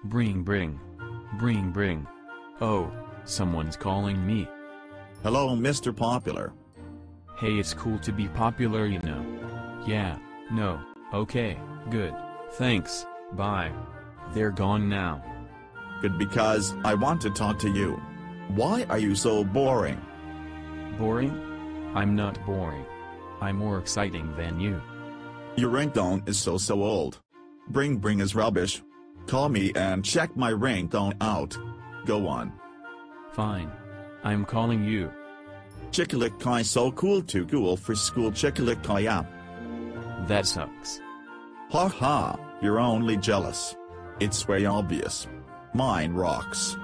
Bring bring. Bring bring. Oh, someone's calling me. Hello Mr. Popular. Hey, it's cool to be popular, you know. Yeah, no, okay, good, thanks, bye. They're gone now. Good, because I want to talk to you. Why are you so boring? Boring? I'm not boring. I'm more exciting than you. Your ringtone is so old. Bring bring is rubbish. Call me and check my ringtone out. Go on. Fine. I'm calling you. Chickalikai so cool, too cool for school. Chickalikai. That sucks. Ha ha, you're only jealous. It's way obvious. Mine rocks.